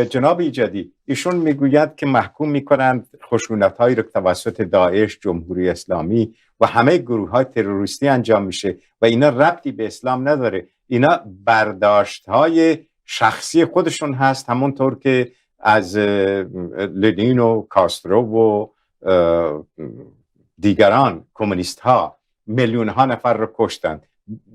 جناب ایجادی، ایشون میگوید که محکوم میکنند خشونت‌هایی رو توسط داعش، جمهوری اسلامی و همه گروه‌های تروریستی انجام میشه و اینا ربطی به اسلام نداره، اینا برداشت‌های شخصی خودشون هست، همونطور که از لنین و کاسترو و دیگران کمونیست ها میلیون ها نفر رو کشتند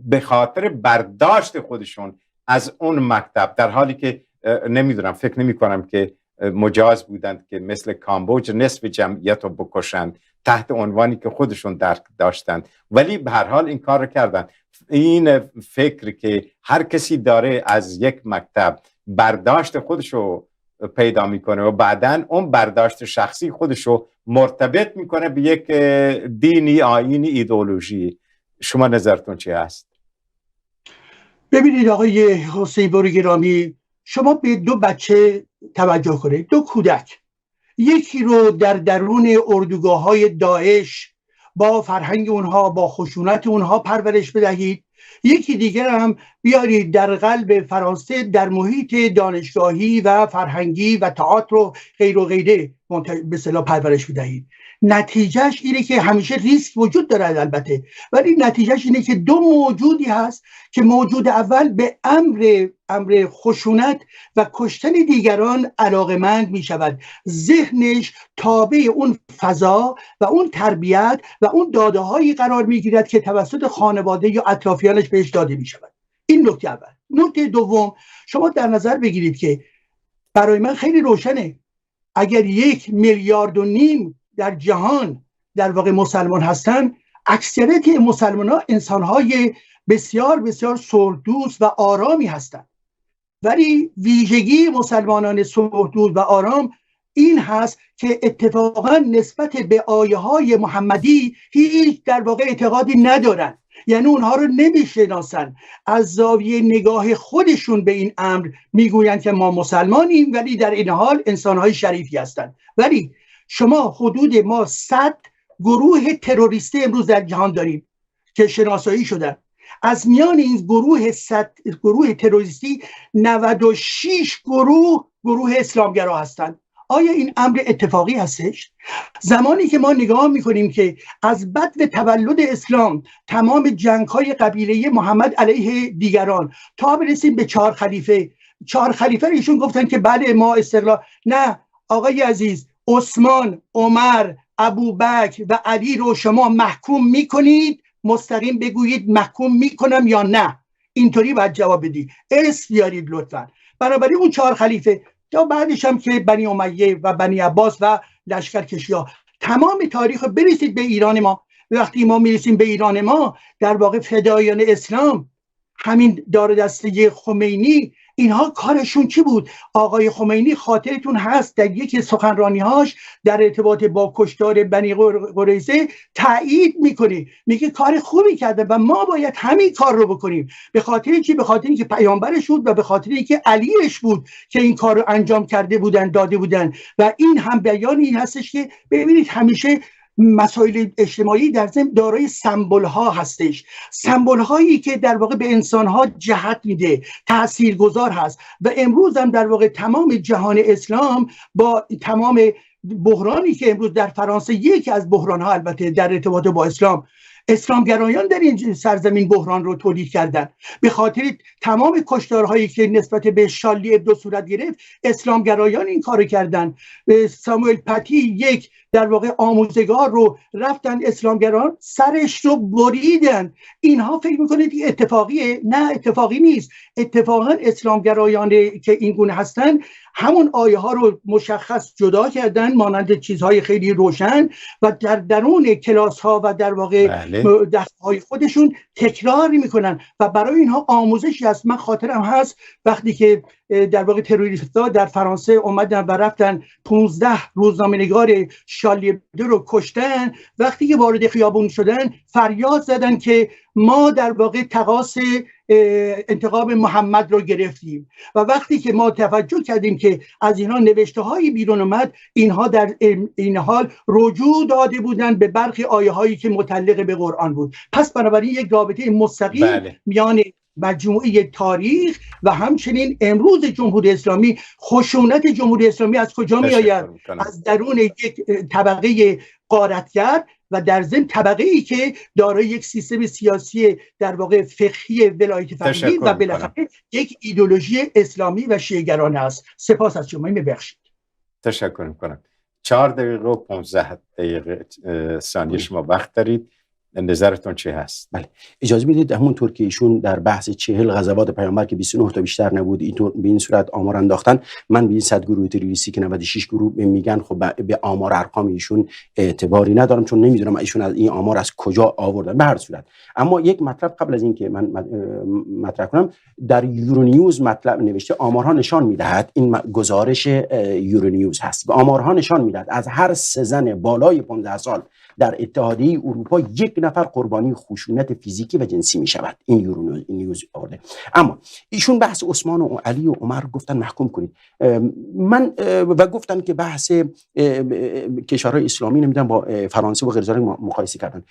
به خاطر برداشت خودشون از اون مکتب، در حالی که نمیدونم، فکر نمی کنم که مجاز بودند که مثل کامبوج نصف جمعیت رو بکشند تحت عنوانی که خودشون درک داشتند، ولی به هر حال این کار رو کردند. این فکر که هر کسی داره از یک مکتب برداشت خودشو پیدا میکنه و بعداً اون برداشت شخصی خودشو مرتبط میکنه به یک دینی، آیینی، ایدئولوژی، شما نظرتون چی هست؟ ببینید آقای حسین پور گرامی، شما به دو بچه توجه کنید، دو کودک، یکی رو در درون اردوگاه‌های داعش با فرهنگ اونها، با خشونت اونها پرورش بدهید، یکی دیگر هم بیارید در قلب فرانسه در محیط دانشگاهی و فرهنگی و تئاتر و غیر و غیره به اصطلاح پرورش بدهید. نتیجهش اینه که همیشه ریسک وجود دارد البته، ولی نتیجهش اینه که دو موجودی هست که موجود اول به امر خشونت و کشتن دیگران علاقمند می شود، ذهنش تابع اون فضا و اون تربیت و اون داده هایی قرار می گیرد که توسط خانواده یا اطرافیانش بهش داده می شود. این نکته اول. نکته دوم، شما در نظر بگیرید که برای من خیلی روشنه، اگر 1.5 میلیارد در جهان در واقع مسلمان هستن، اکثریت مسلمان ها انسان های بسیار بسیار صلح‌دوست و آرامی هستند، ولی ویژگی مسلمانان صلح‌دوست و آرام این هست که اتفاقا نسبت به آیه های محمدی هیچ در واقع اعتقادی ندارن، یعنی اونها رو نمیشناسن، از زاویه نگاه خودشون به این امر میگویند که ما مسلمانیم ولی در این حال انسانهای شریفی هستند. ولی شما حدود ما 100 گروه تروریستی امروز در جهان داریم که شناسایی شدن. از میان این گروه تروریستی 96 گروه اسلامگرا هستند. آیا این امر اتفاقی هستش؟ زمانی که ما نگاه میکنیم که از بدو تولد اسلام تمام جنگ‌های قبیله‌ای محمد علیه دیگران تا برسیم به 4 خلیفه ایشون گفتن که بله ما استقلال، نه آقای عزیز، عثمان، عمر، ابوبکر و علی رو شما محکوم میکنید، مستقیم بگویید محکوم میکنم یا نه، اینطوری باید جواب بدید، اسم بیارید لطفا. بنابراین اون 4 خلیفه تا بعدش هم که بنی امیه و بنی عباس و لشکرکشی‌ها، تمام تاریخ برسید به ایران ما. وقتی ما میرسیم به ایران ما، در واقع فدایان اسلام، همین دار دسته خمینی، اینها کارشون چی بود؟ آقای خمینی خاطرتون هست در یکی سخنرانی‌هاش در ارتباط با کشتار بنی قریظه تایید میکنه، میگه کار خوبی کرده و ما باید همین کار رو بکنیم. به خاطر چی؟ به خاطر اینکه پیامبرش بود و به خاطر اینکه علیش بود که این کار رو انجام کرده بودن، داده بودن. و این هم بیان این هستش که ببینید همیشه مسائل اجتماعی در ضمن دارای سمبل ها هستش، سمبل هایی که در واقع به انسان ها جهت میده، تاثیرگذار هست. و امروز هم در واقع تمام جهان اسلام با تمام بحرانی که امروز در فرانسه، یکی از بحران ها البته در ارتباط با اسلامگرایان در این سرزمین بحران رو تولید کردن. به خاطر تمام کشتارهایی که نسبت به شارلی ابدو صورت گرفت، اسلامگرایان این کارو کردن. ساموئل پتی، یک در واقع آموزگار رو رفتن اسلامگرایان سرش رو بریدن. اینها فکر میکنید اتفاقیه؟ نه، اتفاقی نیست. اتفاقا اسلامگرایان که این گونه هستن همون آیه ها رو مشخص جدا کردن مانند چیزهای خیلی روشن و در درون کلاس ها و در واقع دستهای خودشون تکرار میکنن و برای اینها آموزشی هست. من خاطرم هست وقتی که در واقع تروریست‌ها در فرانسه اومدن و رفتن 15 روزنامه‌نگار شارلی ابدو رو کشتن، وقتی که وارد خیابون شدن فریاد زدن که ما در واقع تقاص انتقام محمد رو گرفتیم. و وقتی که ما توجه کردیم که از اینها نوشته هایی بیرون اومد، اینها در این حال رجوع داده بودن به برخی آیه هایی که متعلق به قرآن بود. پس بنابراین یک رابطه مستقیم میان مجموعه تاریخ و همچنین امروز جمهوری اسلامی. خشونت جمهوری اسلامی از کجا می آید؟ از درون یک طبقه غارتگر و در ضمن طبقه ای که دارای یک سیستم سیاسی در واقع فقهی ولایت فقیه و بالاخره یک ایدئولوژی اسلامی و شیعه‌گرانه است. سپاس از شما. ببخشید. تشکر میکنم. 4 دقیقه و 15 دقیقه ثانیه شما وقت دارید. نظرتون چه هست؟ بله، اجازه بدید همونطور که ایشون در بحث 40 غزوات پیامبر که 29 تا بیشتر نبود اینطور به این صورت آمار انداختن، من به این 100 گروه تروریستی که 96 گروه میگن خب به آمار ارقام ایشون اعتباری ندارم، چون نمیدونم ایشون از این آمار از کجا آوردن. به هر صورت اما یک مطلب قبل از این که من مطرح کنم، در یورونیوز مطلب نوشته آمارها نشان میدهد، این گزارش یورونیوز هست، و آمارها نشان میدهد از هر 3 زن بالای 15 سال در اتحادیه اروپا 1 نفر قربانی خشونت فیزیکی و جنسی می شود. این یورونیوز آورده. اما ایشون بحث عثمان و علی و عمر گفتن محکوم کنید. من و گفتن که بحث کشورهای اسلامی نمیدونم با فرانسه و غیره مقایسه کردن.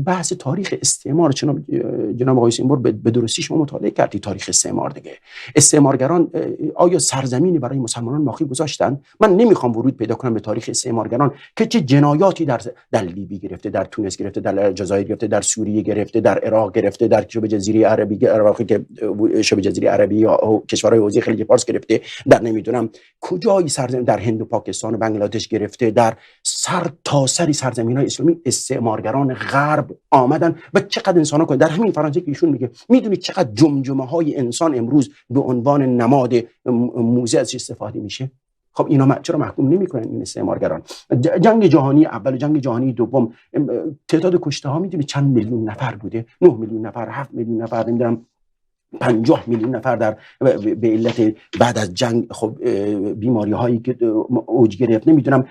بحث تاریخ استعمار، جناب آقای سیمبر به درستی شما مطالعه کردید تاریخ استعمار دیگه. استعمارگران آیا سرزمینی برای مسلمانان باقی گذاشتن؟ من نمیخوام ورود پیدا کنم به تاریخ استعمارگران که چه جنایاتی در لیبی گرفته، در تونس گرفته، در جزایر گرفته، در سوریه گرفته، در عراق گرفته، در شبه جزیره عربی که شبه جزیره عربی یا کشورهای حوزه خلیج فارس گرفته، در نمیدونم کجای سرزمین، در هند و پاکستان و بنگلادش گرفته، در سر تا سری سرزمین‌های اسلامی استعمارگران غرب آمدن و چقدر انسان‌ها در همین فرانسه که ایشون میگه میدونید چقدر جمجمه‌های انسان امروز به عنوان نماد موزه ازش استفاده میشه. خب اینا چرا محکوم نمی‌کنن این استعمارگران؟ جنگ جهانی اول و جنگ جهانی دوم تعداد کشته ها میدونید چند میلیون نفر بوده؟ 9 میلیون نفر، 7 میلیون نفر، نمیدونم 50 میلیون نفر در به علت بعد از جنگ خب بیماری هایی که اوج گرفت، نمیدونم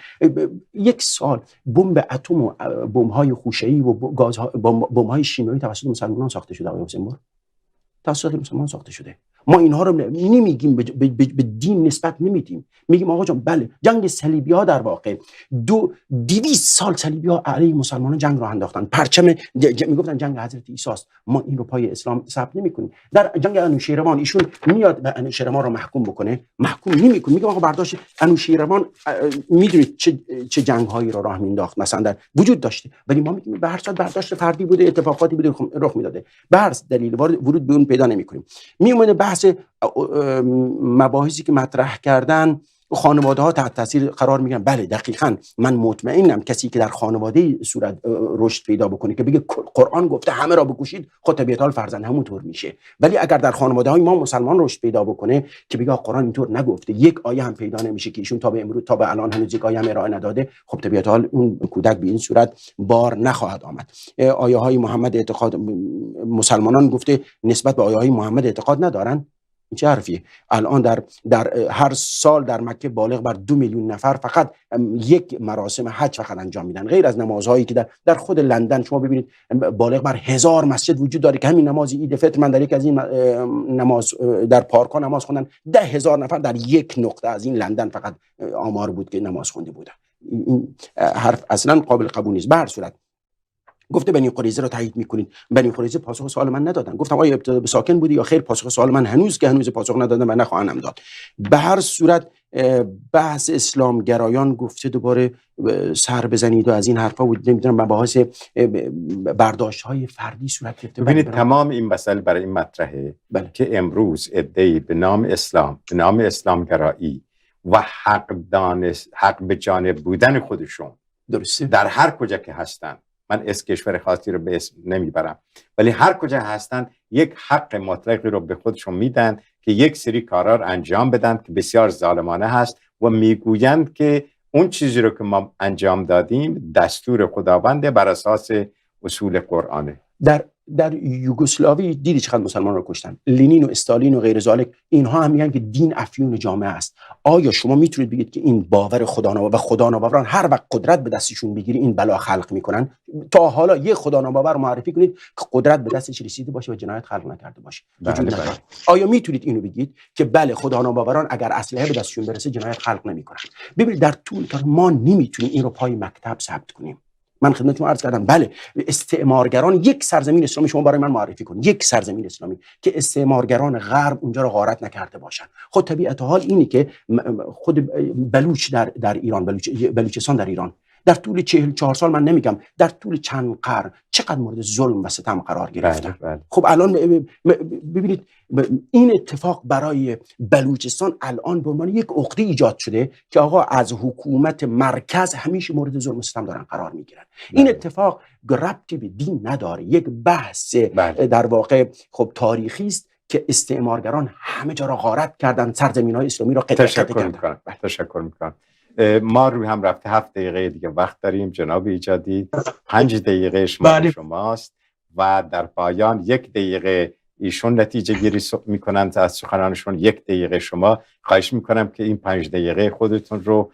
1 سال بمب اتم و بمب های خوشه‌ای و گازها بمب های شیمیایی توسط مسلمانان ساخته شده. آقای حسین بر توسط مسلمانان ساخته شده. ما اینها رو نمیگیم به دین نسبت نمیدیم، میگیم آقا جان بله جنگ صلیبی ها در واقع 200 سال صلیبی ها علیه مسلمانان جنگ راه انداختن، پرچم میگفتن جنگ حضرت عیسی است، ما این رو پای اسلام ثبت نمیکنیم. در جنگ انوشیروان ایشون میاد به انوشیروان رو محکوم بکنه، محکوم نمیکنه، میگه آقا برداشت انوشیروان میدونید چه جنگ هایی رو راه مینداخت مثلا در وجود داشته، ولی ما میگیم به هر صورت برداشت فردی بوده، اتفاقاتی بوده رخ میداده، به هر دلیل ورود به اون پیدا نمیکنیم. میومده بحث مباحثی که مطرح کردن، خانواده ها تحت تاثیر قرار میگن. بله دقیقاً من مطمئنم کسی که در خانواده صورت رشد پیدا بکنه که بگه قرآن گفته همه را بکشید، خود طبیعت حال فرزند همونطور میشه. ولی اگر در خانواده های ما مسلمان رشد پیدا بکنه که بگه قرآن اینطور نگفته، یک آیه هم پیدا نمیشه که ایشون تا به الان هنوز یک آیه هم ارائه نداده، خب طبیعت حال اون کودک به این صورت بار نخواهد آمد. آیه های محمد اعتقاد مسلمانان گفته نسبت به آیه های محمد اعتقاد ندارن. این چه حرفیه؟ الان در هر سال در مکه بالغ بر 2 میلیون نفر فقط یک مراسم حج فقط انجام میدن، غیر از نمازهایی که در خود لندن شما ببینید بالغ بر 1000 مسجد وجود داره که همین نماز عید فطر من در یک از این نماز در پارک‌ها نماز خوندن 10,000 نفر در یک نقطه از این لندن فقط آمار بود که نماز خونده بودن. این حرف اصلا قابل قبول نیست. به هر صورت گفته بنی قریظه رو تایید میکنید. بنی قریظه پاسخ سوال من ندادن. گفتم آیا ابتدا به ساکن بودی یا خیر؟ پاسخ سوال من هنوز پاسخ ندادن و نخواهند داد. به هر صورت بحث اسلام گرایان گفته دوباره سر بزنید و از این حرفا بود، نمیدونم مباحث برداشت های فردی صورت گرفته. ببینید تمام این مسئله برای این مطرحه که امروز عده‌ای به نام اسلام، به نام اسلام گرایی و حق به جانب بودن خودشون درسته در هر کجا که هستن، من از کشور خاصی رو به اسم نمیبرم، ولی هر کجا هستن یک حق مطلقی رو به خودشون میدن که یک سری کارا رو انجام بدن که بسیار ظالمانه هست و میگویند که اون چیزی رو که ما انجام دادیم دستور خداونده بر اساس اصول قرآنه. در یوگسلاوی دیدی چقدر مسلمان رو کشتن، لنین و استالین و غیر ذالک، اینها هم میگن که دین افیون جامعه است. آیا شما میتونید بگید که این باور خداناباور و خداناباوران هر وقت قدرت به دستشون بگیری این بلا خلق میکنن؟ تا حالا یه خداناباور معرفی کنید که قدرت به دستش رسیده باشه و جنایت خلق نکرده باشه؟ آیا میتونید اینو بگید که بله خداناباوران اگر اسلحه به دستشون برسه جنایت خلق نمیکنن؟ ببینید در طول ما نمیتونیم این رو پای مکتب ثبت کنیم. من خدمتتون عرض کردم بله استعمارگران یک سرزمین اسلامی شما برای من معرفی کن، یک سرزمین اسلامی که استعمارگران غرب اونجا رو غارت نکرده باشن. خود طبیعت حال اینی که خود بلوچ در ایران، بلوچستان در ایران در طول 44 سال، من نمیگم در طول چند قرن، چقدر مورد ظلم و ستم قرار گرفتن. بله. خب الان ببینید این اتفاق برای بلوچستان الان به عنوان یک عقده ایجاد شده که آقا از حکومت مرکز همیشه مورد ظلم و ستم دارن قرار میگیرن. این اتفاق ربطی به دین نداره، یک بحث در واقع خب تاریخی است که استعمارگران همه جا را غارت کردن، سرزمین‌های اسلامی را قطع کردن. تشکر میکنم. ما روی هم رفته 7 دقیقه دیگه وقت داریم جناب ایجادی، 5 دقیقه شماست و در پایان 1 دقیقه ایشون نتیجه گیری میکنند از سخنانشون، 1 دقیقه شما. خواهش میکنم که این 5 دقیقه خودتون رو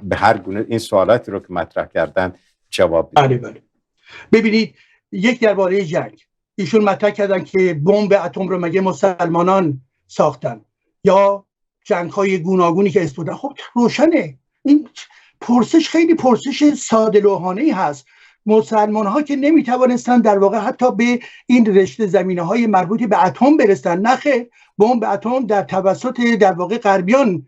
به هر گونه این سوالاتی رو که مطرح کردن جواب بدید. بله. ببینید، یک درباره جنگ ایشون مطرح کردن که بمب اتم رو مگه مسلمانان ساختن یا جنگ‌های گوناگونی که استودن. خب روشنه، این پرسش خیلی پرسش ساده لوحانه‌ای هست. مسلمان‌ها که نمی‌توانستن در واقع حتی به این رشته زمینه‌های مربوط به اتم برسن. نخیر، بمب اتم در توسط در واقع غربیان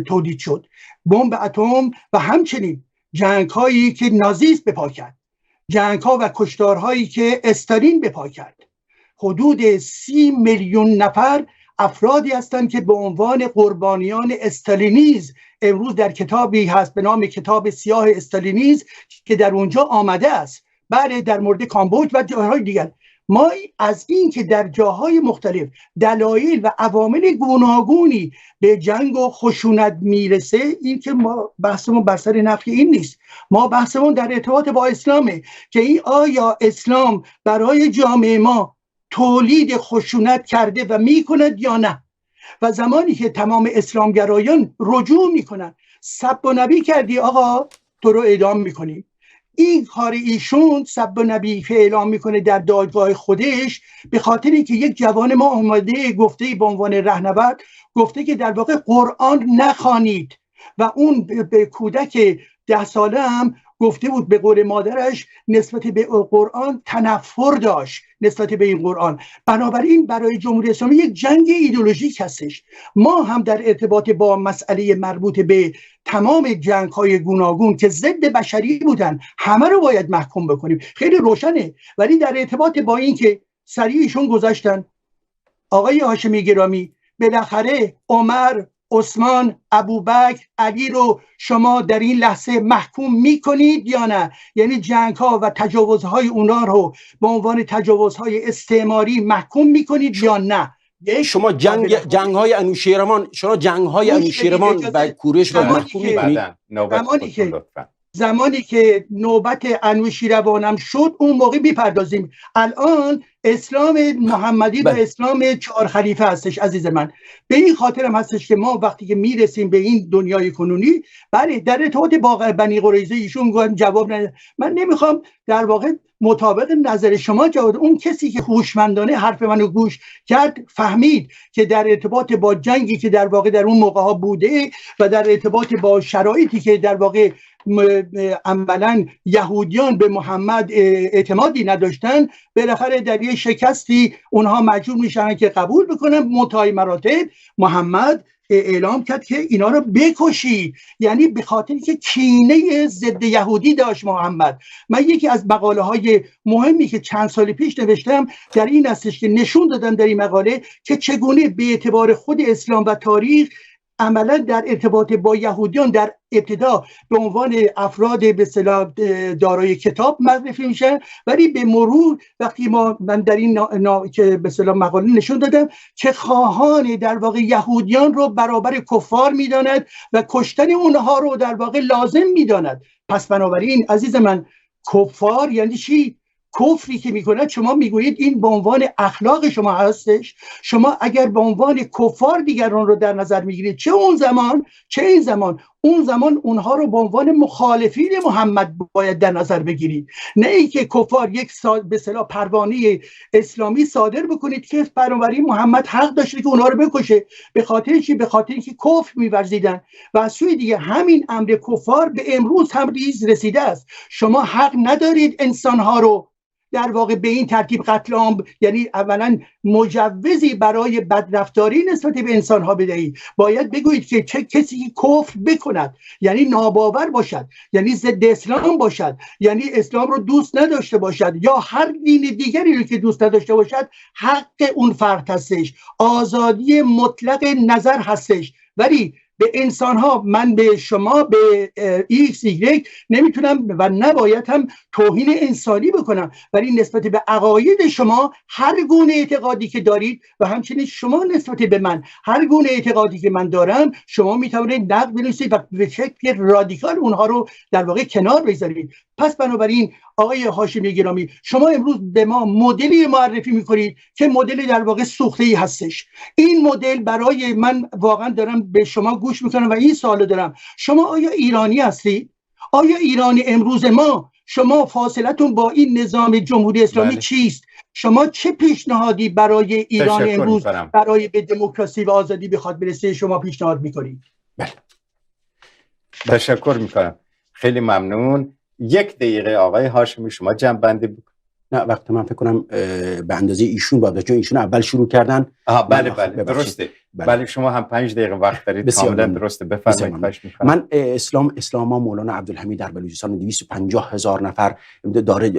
تولید شد. بمب اتم و همچنین جنگ‌هایی که نازیسم بپا کرد، جنگ‌ها و کشتارهایی که استالین بپا کرد. حدود 30 میلیون نفر افرادی هستند که به عنوان قربانیان استالینیزم امروز در کتابی هست به نام کتاب سیاه استالینیزم که در اونجا آمده است. بله، در مورد کامبوج و جاهای دیگر. ما از این که در جاهای مختلف دلایل و عوامل گوناگونی به جنگ و خشونت میرسه، این که ما بحثمون بر سر نفی این نیست. ما بحثمون در ارتباط با اسلامه که این آیا اسلام برای جامعه ما تولید خشونت کرده و میکند یا نه. و زمانی که تمام اسلامگرایان رجوع میکنن، سب و نبی کردی آقا تو رو اعدام میکنی، این کار ایشون سب و نبی که اعلام میکنه در دادگاه خودش به خاطر اینکه یک جوان ما اومده گفته به عنوان رهنورد گفته که در واقع قرآن نخوانید و اون به کودک 10 ساله هم گفته بود به قول مادرش نسبت به قرآن تنفر داشت نسبت به این قرآن. بنابراین برای جمهوری اسلامی یک جنگ ایدئولوژیک هستش. ما هم در ارتباط با مسئله مربوط به تمام جنگ‌های گوناگون که ضد بشری بودن همه رو باید محکوم بکنیم، خیلی روشنه. ولی در ارتباط با این که سریعشون گذاشتن آقای هاشمی گرامی، بالاخره عمر، عثمان، ابوبکر، علی رو شما در این لحظه محکوم میکنید یا نه؟ یعنی جنگ ها و تجاوزهای اونا رو به عنوان تجاوزهای استعماری محکوم میکنید یا نه؟ شما جنگ های انوشیروان، و کوروش رو محکوم میکنید؟ زمانی که نوبت انوشیروانم شد اون موقع میپردازیم. الان اسلام محمدی و اسلام 4 خلیفه هستش عزیز من. به این خاطرم هستش که ما وقتی که میرسیم به این دنیای کنونی، بله در ارتباط با بنی قریظه ایشون جواب نداد. من نمیخوام در واقع مطابق نظر شما جواب. اون کسی که هوشمندانه حرف منو گوش کرد فهمید که در ارتباط با جنگی که در واقع در اون موقع ها بوده و در ارتباط با شرایطی که در واقع عملاً یهودیان به محمد اعتمادی نداشتن، بالاخره در یه شکستی اونها مجبور میشن که قبول بکنن. منتهای مراتب محمد اعلام کرد که اینا رو بکشید، یعنی به خاطر که کینه ضد یهودی داشت محمد. من یکی از مقاله های مهمی که چند سال پیش نوشتم در این هستش که نشون دادم در این مقاله که چگونه به اعتبار خود اسلام و تاریخ عملا در ارتباط با یهودیان در ابتدا به عنوان افراد به اصطلاح دارای کتاب معرفی میشن، ولی به مرور وقتی من در این که به اصطلاح مقاله نشون دادم که خواهان در واقع یهودیان رو برابر کفار میداند و کشتن اونها رو در واقع لازم میداند. پس بنابراین عزیز من، کفار یعنی چی؟ کفری که میکنه شما میگویید این به عنوان اخلاق شما هستش. شما اگر به عنوان کفار دیگران رو در نظر میگیرید، چه اون زمان چه این زمان، اون زمان اونها رو به عنوان مخالفین محمد باید در نظر بگیرید، نه اینکه کفار یک به اصطلاح پروانه اسلامی صادر بکنید که بنابراین محمد حق داشته که اونها رو بکشه. به خاطر چی؟ به خاطر اینکه کفر می‌ورزیدن. و از سوی دیگه همین امر کفار به امروز هم ریز رسیده است. شما حق ندارید انسانها رو در واقع به این ترتیب قتل عام، یعنی اولا مجوزی برای بدرفتاری نسبت به انسانها بدهید. باید بگویید که چه کسی کفر بکند، یعنی ناباور باشد، یعنی ضد اسلام باشد، یعنی اسلام رو دوست نداشته باشد، یا هر دین دیگری رو که دوست نداشته باشد، حق اون فرد هستش، آزادی مطلق نظر هستش. ولی به انسان ها، من به شما به ایکس ایگرگ نمیتونم و نباید هم توهین انسانی بکنم، ولی نسبت به عقاید شما هر گونه اعتقادی که دارید و همچنین شما نسبت به من هر گونه اعتقادی که من دارم، شما میتونید نقد بنویسید و به شکل رادیکال اونها رو در واقع کنار بذارید. پس بنابراین آقای هاشمی گرامی، شما امروز به ما مدلی معرفی میکنید که مدل در واقع سوخته‌ای هستش. این مدل برای من واقعا دارم به شما گوش میکنم و این سوالو دارم، شما آیا ایرانی هستید؟ آیا ایرانی امروز ما، شما فاصلتون با این نظام جمهوری اسلامی چیست؟ شما چه پیشنهادی برای ایران امروز برای به دموکراسی و آزادی بخواد برسه شما پیشنهاد میکنید؟ بله، تشکر میکنم، خیلی ممنون. 1 دقیقه آقای هاشمی شما جمع‌بندی بکنید. نه، وقت من فکر کنم به اندازه ایشون باید، چون ایشون اول شروع کردن. بله درسته. بله شما هم 5 دقیقه وقت دارید، کاملا درسته، بفرمایید. من اسلام مولانا عبدالحمید در بلوچستان 250,000 نفر داره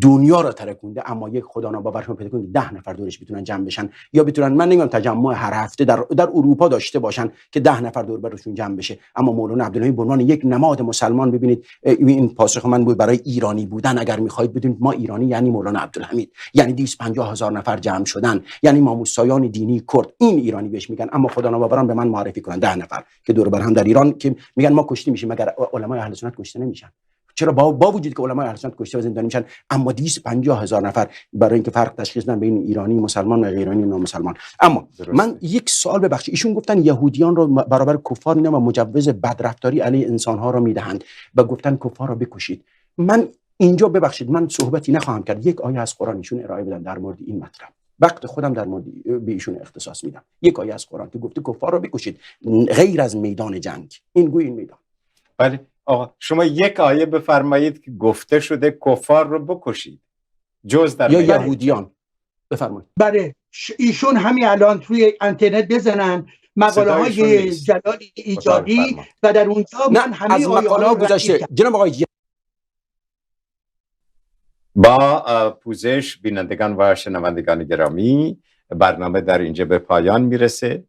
دنیا را ترکونده، اما یک خدا ناباور شما پیدا کنید 10 نفر دورش بتونن جمع بشن، یا بتونن، من نمیگم تجمع هر هفته در اروپا داشته باشن که 10 نفر دور برشون جمع بشه، اما مولانا عبدالحمید به عنوان یک نماد مسلمان، ببینید این پاسخ من بود برای ایرانی بودن. اگر میخواهید بدونید ما ایرانی یعنی مولانا عبدالحمید، یعنی 250,000 نفر جمع شدن، یعنی ماموسایان دینی کرد، این ایرانی بهش میگن. اما خدا ناباوران به من معرفی کنن 10 نفر که دور بر هم در ایران که میگن ما کشته میشیم، مگر علمای اهل سنت کشته نمیشن؟ چرا با وجود که علمای اهل سنت کشته و زندانی میشن، اما 250,000 نفر برای اینکه فرق تشخیص بدن بین ایرانی مسلمان و غیر ایرانی نامسلمان. اما درسته. من یک سوال ببخشید، ایشون گفتن یهودیان رو برابر کفار اینا و مجوز بدرفتاری علیه انسانها رو میدهند و گفتن کفار رو بکشید. من اینجا ببخشید من صحبتی نخواهم کرد، یک آیه از قرآن ایشون ارائه بدن در مورد این مطلب. وقت خودم در مورد به ایشون اختصاص میدم. یک آیه از قرآن که گفته کفار رو بکشید غیر از میدان جنگ. این میدان. بله آقا شما یک آیه بفرمایید که گفته شده کفار رو بکشید جز در یا یهودیان. بفرمایید. بله ایشون همین الان توی اینترنت بزنن مقاله های جلال ایجادی و در اونجا من همه از مقاله ها گذاشته. جناب آقای با پوزش بینندگان و شنوندگان گرامی، برنامه در اینجا به پایان میرسه.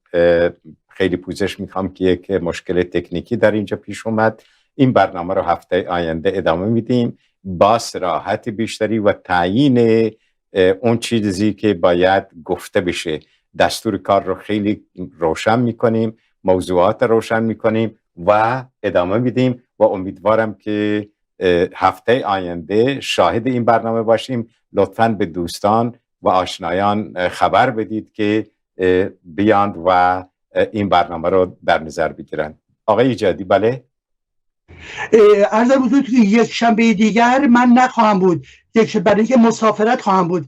خیلی پوزش میخوام که یک مشکل تکنیکی در اینجا پیش اومد. این برنامه رو هفته آینده ادامه میدیم با صراحت بیشتری و تعیین اون چیزی که باید گفته بشه. دستور کار رو خیلی روشن میکنیم، موضوعات روشن میکنیم و ادامه میدیم و امیدوارم که هفته آینده شاهد این برنامه باشیم. لطفاً به دوستان و آشنایان خبر بدید که بیاند و این برنامه رو در نظر بگیرن. آقای ایجادی بله؟ عرض حضورتون که یک شنبه دیگر من نخواهم بود، برای اینکه مسافرت خواهم بود.